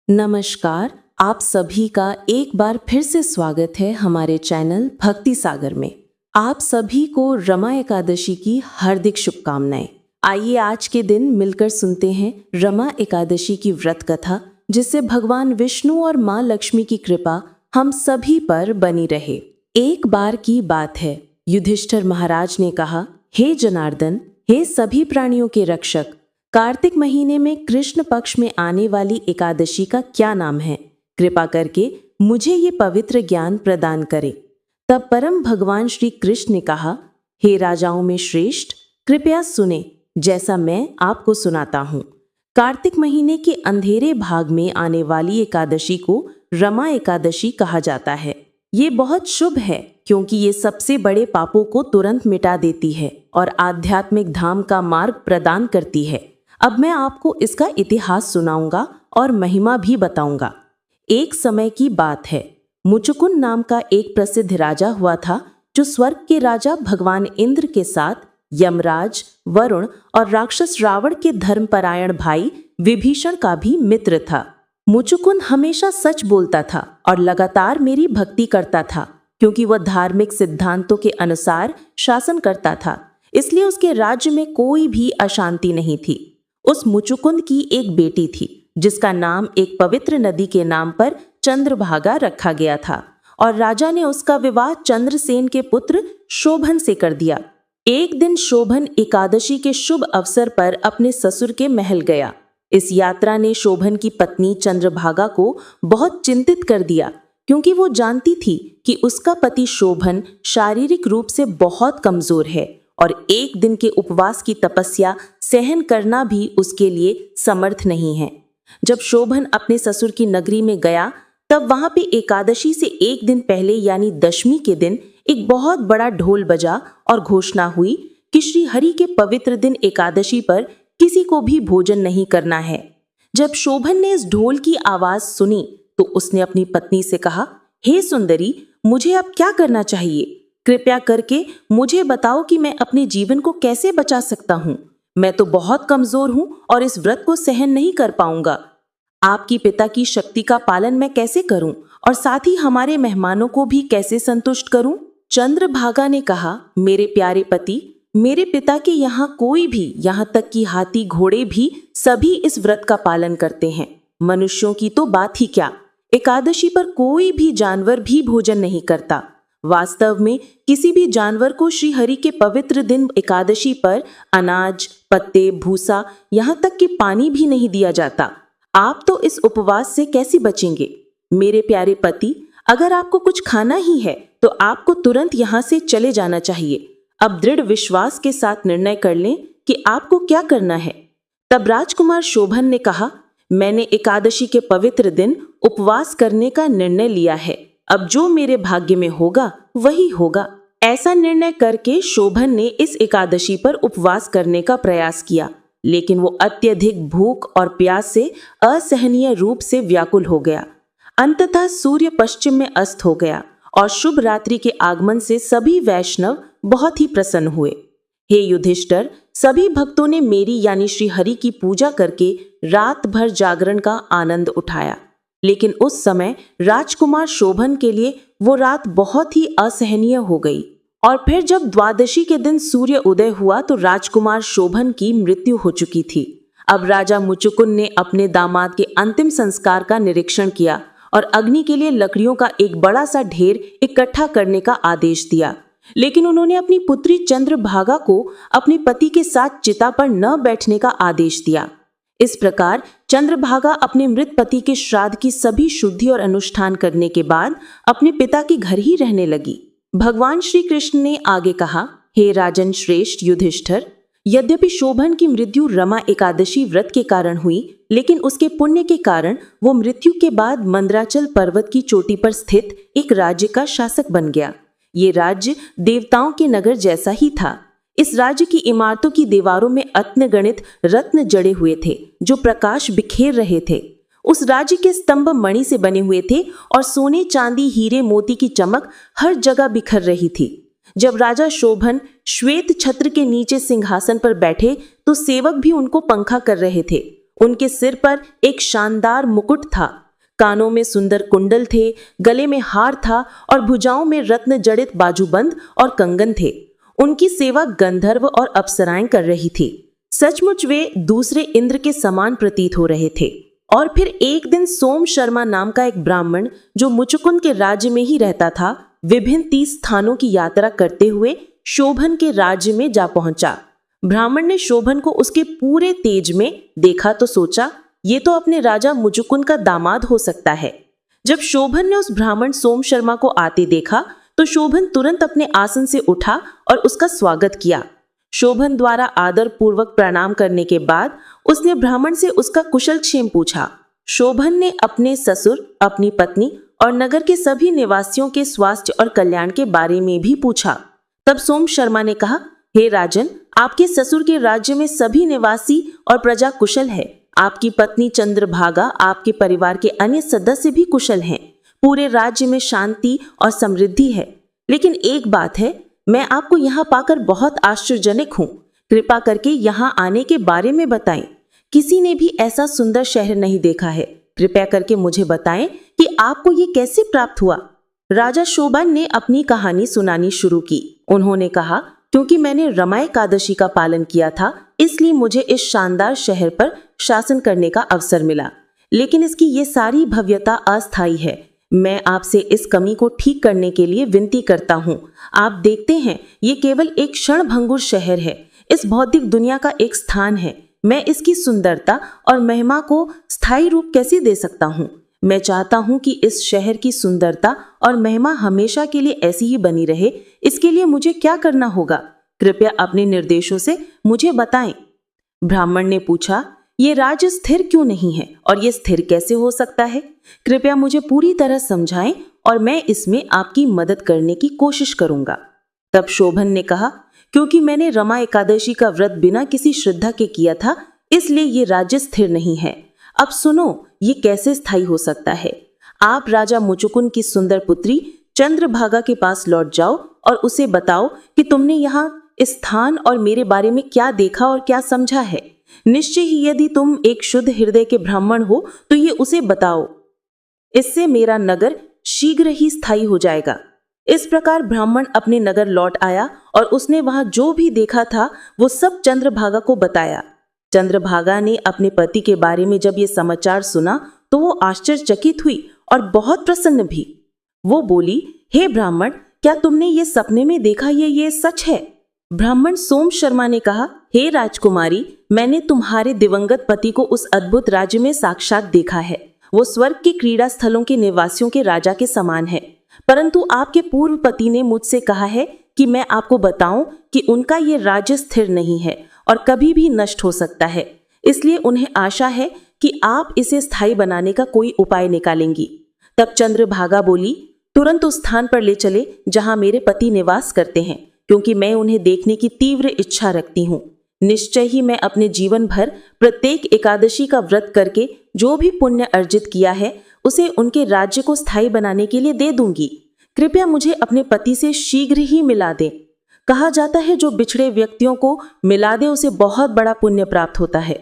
नमस्कार, आप सभी का एक बार फिर से स्वागत है हमारे चैनल भक्ति सागर में। आप सभी को रमा एकादशी की हार्दिक शुभकामनाएं। आइए आज के दिन मिलकर सुनते हैं रमा एकादशी की व्रत कथा, जिससे भगवान विष्णु और माँ लक्ष्मी की कृपा हम सभी पर बनी रहे। एक बार की बात है, युधिष्ठिर महाराज ने कहा, हे जनार्दन, हे सभी प्राणियों के रक्षक, कार्तिक महीने में कृष्ण पक्ष में आने वाली एकादशी का क्या नाम है? कृपा करके मुझे ये पवित्र ज्ञान प्रदान करे। तब परम भगवान श्री कृष्ण ने कहा, हे राजाओं में श्रेष्ठ, कृपया सुने जैसा मैं आपको सुनाता हूँ। कार्तिक महीने के अंधेरे भाग में आने वाली एकादशी को रमा एकादशी कहा जाता है। ये बहुत शुभ है क्योंकि ये सबसे बड़े पापों को तुरंत मिटा देती है और आध्यात्मिक धाम का मार्ग प्रदान करती है। अब मैं आपको इसका इतिहास सुनाऊंगा और महिमा भी बताऊंगा। एक समय की बात है, मुचुकुंद नाम का एक प्रसिद्ध राजा हुआ था, जो स्वर्ग के राजा भगवान इंद्र के साथ यमराज, वरुण और राक्षस रावण के धर्मपरायण भाई विभीषण का भी मित्र था। मुचुकुंद हमेशा सच बोलता था और लगातार मेरी भक्ति करता था, क्योंकि वह धार्मिक सिद्धांतों के अनुसार शासन करता था। इसलिए उसके राज्य में कोई भी अशांति नहीं थी। उस मुचुकुंद की एक बेटी थी, जिसका नाम एक पवित्र नदी के नाम पर चंद्रभागा रखा गया था, और राजा ने उसका विवाह चंद्रसेन के पुत्र शोभन से कर दिया। एक दिन शोभन एकादशी के शुभ अवसर पर अपने ससुर के महल गया। इस यात्रा ने शोभन की पत्नी चंद्रभागा को बहुत चिंतित कर दिया, क्योंकि वो जानती थी कि उसका पति शोभन शारीरिक रूप से बहुत कमजोर है और एक दिन के उपवास की तपस्या सहन करना भी उसके लिए समर्थ नहीं है। जब शोभन अपने ससुर की नगरी में गया, तब वहां पे एकादशी से एक दिन पहले यानी दशमी के दिन एक बहुत बड़ा ढोल बजा और घोषणा हुई कि श्री हरि के पवित्र दिन एकादशी पर किसी को भी भोजन नहीं करना है। जब शोभन ने इस ढोल की आवाज सुनी तो उसने अपनी पत्नी से कहा, हे सुंदरी, मुझे अब क्या करना चाहिए? कृपया करके मुझे बताओ कि मैं अपने जीवन को कैसे बचा सकता हूँ। मैं तो बहुत कमजोर हूँ और इस व्रत को सहन नहीं कर पाऊंगा। आपकी पिता की शक्ति का पालन मैं कैसे करूं और साथ ही हमारे मेहमानों को भी कैसे संतुष्ट करूं? चंद्रभागा ने कहा, मेरे प्यारे पति, मेरे पिता के यहाँ कोई भी, यहाँ तक कि हाथी घोड़े भी सभी इस व्रत का पालन करते हैं। मनुष्यों की तो बात ही क्या, एकादशी पर कोई भी जानवर भी भोजन नहीं करता। वास्तव में किसी भी जानवर को श्री हरि के पवित्र दिन एकादशी पर अनाज, पत्ते, भूसा, यहाँ तक कि पानी भी नहीं दिया जाता। आप तो इस उपवास से कैसे बचेंगे? मेरे प्यारे पति, अगर आपको कुछ खाना ही है तो आपको तुरंत यहाँ से चले जाना चाहिए। अब दृढ़ विश्वास के साथ निर्णय कर लें कि आपको क्या करना है। तब राजकुमार शोभन ने कहा, मैंने एकादशी के पवित्र दिन उपवास करने का निर्णय लिया है। अब जो मेरे भाग्य में होगा वही होगा। ऐसा निर्णय करके शोभन ने इस एकादशी पर उपवास करने का प्रयास किया, लेकिन वो अत्यधिक भूख और प्यास से असहनीय रूप से व्याकुल हो गया। अंततः सूर्य पश्चिम में अस्त हो गया और शुभ रात्रि के आगमन से सभी वैष्णव बहुत ही प्रसन्न हुए। हे युधिष्ठिर, सभी भक्तों ने मेरी यानी श्री हरि की पूजा करके रात भर जागरण का आनंद उठाया, लेकिन उस समय राजकुमार शोभन के लिए वो रात बहुत ही असहनीय हो गई। और फिर जब द्वादशी के दिन सूर्य उदय हुआ तो राजकुमार शोभन की मृत्यु हो चुकी थी। अब राजा मुचुकुंद ने अपने दामाद के अंतिम संस्कार का निरीक्षण किया और अग्नि के लिए लकड़ियों का एक बड़ा सा ढेर इकट्ठा करने का आदेश दिया, लेकिन उन्होंने अपनी पुत्री चंद्रभागा को अपने पति के साथ चिता पर न बैठने का आदेश दिया। इस प्रकार चंद्रभागा अपने मृत पति के श्राद्ध की सभी शुद्धि और अनुष्ठान करने के बाद अपने पिता के घर ही रहने लगी। भगवान श्री कृष्ण ने आगे कहा, हे राजन श्रेष्ठ युधिष्ठिर, यद्यपि शोभन की मृत्यु रमा एकादशी व्रत के कारण हुई, लेकिन उसके पुण्य के कारण वो मृत्यु के बाद मंदराचल पर्वत की चोटी पर स्थित एक राज्य का शासक बन गया। ये राज्य देवताओं के नगर जैसा ही था। इस राज्य की इमारतों की दीवारों में अत्यगणित रत्न जड़े हुए थे, जो प्रकाश बिखेर रहे थे। उस राज्य के स्तंभ मणि से बने हुए थे और सोने, चांदी, हीरे, मोती की चमक हर जगह बिखर रही थी। जब राजा शोभन श्वेत छत्र के नीचे सिंहासन पर बैठे तो सेवक भी उनको पंखा कर रहे थे। उनके सिर पर एक शानदार मुकुट था, कानों में सुंदर कुंडल थे, गले में हार था और भुजाओं में रत्न जड़ित बाजूबंद और कंगन थे। उनकी सेवा गंधर्व और अप्सराएं कर रही थी। सचमुच वे दूसरे इंद्र के समान प्रतीत हो रहे थे। और फिर एक दिन सोम शर्मा नाम का एक ब्राह्मण, जो मुचुकुंद के राज्य में ही रहता था, विभिन्न 30 स्थानों की यात्रा करते हुए शोभन के राज्य में जा पहुंचा। ब्राह्मण ने शोभन को उसके पूरे तेज में देखा तो सोचा, ये तो अपने राजा मुचुकुंद का दामाद हो सकता है। जब शोभन ने उस ब्राह्मण सोम शर्मा को आते देखा तो शोभन तुरंत अपने आसन से उठा और उसका स्वागत किया। शोभन द्वारा आदर पूर्वक प्रणाम करने के बाद उसने ब्राह्मण से उसका कुशल क्षेम पूछा। शोभन ने अपने ससुर, अपनी पत्नी और नगर के सभी निवासियों के स्वास्थ्य और कल्याण के बारे में भी पूछा। तब सोम शर्मा ने कहा, हे राजन, आपके ससुर के राज्य में सभी निवासी और प्रजा कुशल है। आपकी पत्नी चंद्रभागा, आपके परिवार के अन्य सदस्य भी कुशल हैं। पूरे राज्य में शांति और समृद्धि है। लेकिन एक बात है, मैं आपको यहाँ पाकर बहुत आश्चर्यजनक हूँ। कृपा करके यहाँ आने के बारे में बताएं। किसी ने भी ऐसा सुंदर शहर नहीं देखा है। कृपया करके मुझे बताएं कि आपको ये कैसे प्राप्त हुआ। राजा शोभन ने अपनी कहानी सुनानी शुरू की। उन्होंने कहा, क्योंकि मैंने रमा एकादशी का पालन किया था, इसलिए मुझे इस शानदार शहर पर शासन करने का अवसर मिला। लेकिन इसकी ये सारी भव्यता अस्थायी है। मैं आपसे इस कमी को ठीक करने के लिए विनती करता हूँ। आप देखते हैं, ये केवल एक क्षणभंगुर शहर है। इस भौतिक दुनिया का एक स्थान है। मैं इसकी सुंदरता और महिमा को स्थायी रूप कैसे दे सकता हूँ। मैं चाहता हूँ कि इस शहर की सुंदरता और महिमा हमेशा के लिए ऐसी ही बनी रहे। इसके लिए मुझे क्या करना होगा? कृपया अपने निर्देशों से मुझे बताएं। ब्राह्मण ने पूछा, ये राज्य स्थिर क्यों नहीं है और ये स्थिर कैसे हो सकता है? कृपया मुझे पूरी तरह समझाएं और मैं इसमें आपकी मदद करने की कोशिश करूंगा। तब शोभन ने कहा, क्योंकि मैंने रमा एकादशी का व्रत बिना किसी श्रद्धा के किया था, इसलिए ये राज्य स्थिर नहीं है। अब सुनो, ये कैसे स्थायी हो सकता है? आप राजा मुचुकुंद की सुंदर पुत्री चंद्रभागा के पास लौट जाओ और उसे बताओ कि तुमने यहाँ इस स्थान और मेरे बारे में क्या देखा और क्या समझा है। निश्चय ही यदि तुम एक शुद्ध हृदय के ब्राह्मण हो तो ये उसे बताओ। इससे मेरा नगर शीघ्र ही स्थायी हो जाएगा। इस प्रकार ब्राह्मण अपने नगर लौट आया और उसने वहां जो भी देखा था वो सब चंद्रभागा को बताया। चंद्रभागा ने अपने पति के बारे में जब ये समाचार सुना तो वो आश्चर्यचकित हुई और बहुत प्रसन्न भी। वो बोली, हे ब्राह्मण, क्या तुमने ये सपने में देखा ये सच है? ब्राह्मण सोम शर्मा ने कहा, हे राजकुमारी, मैंने तुम्हारे दिवंगत पति को उस अद्भुत राज्य में साक्षात देखा है। वो स्वर्ग के क्रीड़ा स्थलों के निवासियों के राजा के समान है। परंतु आपके पूर्व पति ने मुझसे कहा है कि मैं आपको बताऊं कि उनका ये राज्य स्थिर नहीं है और कभी भी नष्ट हो सकता है। इसलिए उन्हें आशा है कि आप इसे स्थायी बनाने का कोई उपाय निकालेंगी। तब चंद्रभागा बोली, तुरंत उस स्थान पर ले चले जहां मेरे पति निवास करते हैं, क्योंकि मैं उन्हें देखने की तीव्र इच्छा रखती हूँ। निश्चय ही मैं अपने जीवन भर प्रत्येक एकादशी का व्रत करके जो भी पुण्य अर्जित किया है उसे उनके राज्य को स्थायी बनाने के लिए दे दूंगी। कृपया मुझे अपने पति से शीघ्र ही मिला दें। कहा जाता है, जो बिछड़े व्यक्तियों को मिला दे उसे बहुत बड़ा पुण्य प्राप्त होता है।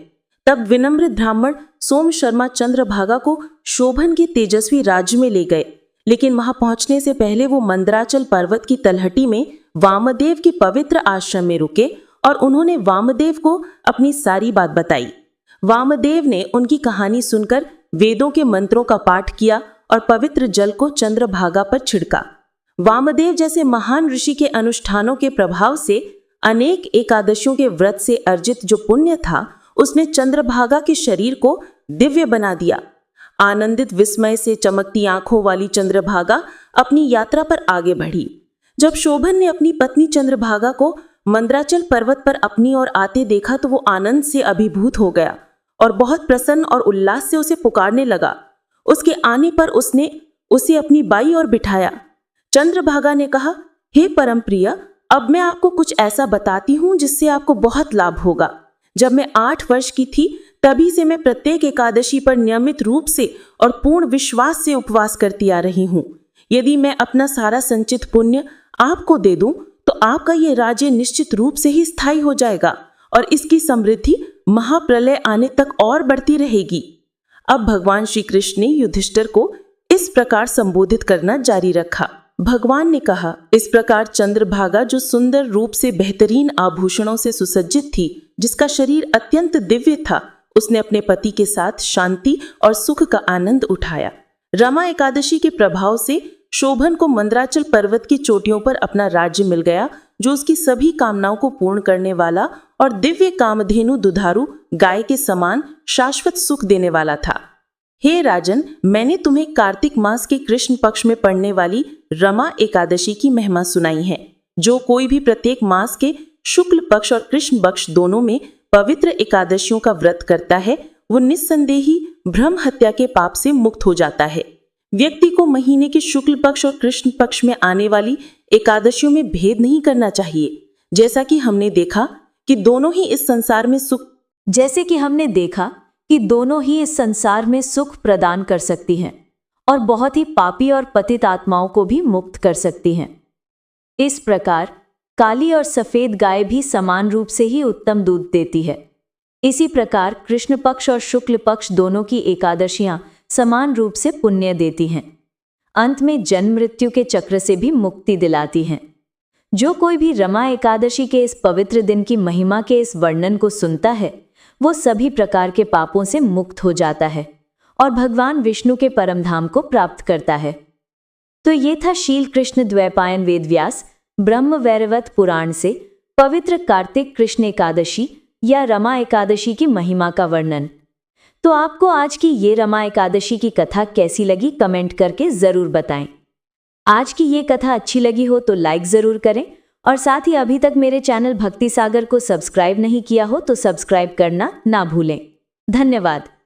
तब विनम्र ब्राह्मण सोम शर्मा चंद्रभागा को शोभन के तेजस्वी राज्य में ले गए। लेकिन वहां पहुंचने से पहले वो मंदराचल पर्वत की तलहटी में वामदेव के पवित्र आश्रम में रुके और उन्होंने वामदेव को अपनी सारी बात बताई। वामदेव ने उनकी कहानी सुनकर वेदों के मंत्रों का पाठ किया और पवित्र जल को चंद्रभागा पर छिड़का। वामदेव जैसे महान ऋषि के अनुष्ठानों के प्रभाव से अनेक एकादशियों के व्रत से अर्जित जो पुण्य था उसने चंद्रभागा के शरीर को दिव्य बना दिया। आनंदित विस्मय से चमकती आंखों वाली चंद्रभागा अपनी यात्रा पर आगे बढ़ी। जब शोभन ने अपनी पत्नी चंद्रभागा को मंदराचल पर्वत पर अपनी ओर आते देखा तो वो आनंद से अभिभूत हो गया और बहुत प्रसन्न और उल्लास से उसे पुकारने लगा। उसके आने पर उसने उसे अपनी बाई ओर बिठाया। चंद्रभागा ने कहा, हे परम प्रिय, अब मैं आपको कुछ ऐसा बताती हूँ जिससे आपको बहुत लाभ होगा। जब मैं 8 वर्ष की थी तभी से मैं प्रत्येक एकादशी पर नियमित रूप से और पूर्ण विश्वास से उपवास करती आ रही हूँ। यदि मैं अपना सारा संचित पुण्य आपको दे दूं तो आपका ये राज्य निश्चित रूप से ही स्थायी हो जाएगा और इसकी समृद्धि महाप्रलय आने तक और बढ़ती रहेगी। अब भगवान श्री कृष्ण ने युधिष्ठिर को इस प्रकार संबोधित करना जारी रखा। भगवान ने कहा, इस प्रकार चंद्रभागा जो सुंदर रूप से बेहतरीन आभूषणों से सुसज्जित थी, जिसका शरीर अत्यंत दिव्य था, उसने अपने पति के साथ शांति और सुख का आनंद उठाया। रमा एकादशी के प्रभाव से शोभन को मंदराचल पर्वत की चोटियों पर अपना राज्य मिल गया, जो उसकी सभी कामनाओं को पूर्ण करने वाला और दिव्य कामधेनु दुधारू गाय के समान शाश्वत सुख देने वाला था। हे राजन, मैंने तुम्हें कार्तिक मास के कृष्ण पक्ष में पड़ने वाली रमा एकादशी की महिमा सुनाई है। जो कोई भी प्रत्येक मास के शुक्ल पक्ष और कृष्ण पक्ष दोनों में पवित्र एकादशियों का व्रत करता है, वो निस्संदेही ब्रह्म हत्या के पाप से मुक्त हो जाता है। व्यक्ति को महीने के शुक्ल पक्ष और कृष्ण पक्ष में आने वाली एकादशियों में भेद नहीं करना चाहिए, जैसा कि हमने देखा कि दोनों ही इस संसार में सुख प्रदान कर सकती हैं और बहुत ही पापी और पतित आत्माओं को भी मुक्त कर सकती हैं। इस प्रकार काली और सफेद गाय भी समान रूप से ही उत्तम दूध देती है। इसी प्रकार कृष्ण पक्ष और शुक्ल पक्ष दोनों की एकादशियां समान रूप से पुण्य देती हैं। अंत में जन्म मृत्यु के चक्र से भी मुक्ति दिलाती हैं। जो कोई भी रमा एकादशी के इस पवित्र दिन की महिमा के इस वर्णन को सुनता है, वो सभी प्रकार के पापों से मुक्त हो जाता है और भगवान विष्णु के परमधाम को प्राप्त करता है। तो ये था शील कृष्ण द्वैपायन वेदव्यास ब्रह्म वैवर्त पुराण से पवित्र कार्तिक कृष्ण एकादशी या रमा एकादशी की महिमा का वर्णन। तो आपको आज की ये रमा एकादशी की कथा कैसी लगी, कमेंट करके जरूर बताएं। आज की ये कथा अच्छी लगी हो तो लाइक जरूर करें और साथ ही अभी तक मेरे चैनल भक्ति सागर को सब्सक्राइब नहीं किया हो तो सब्सक्राइब करना ना भूलें। धन्यवाद।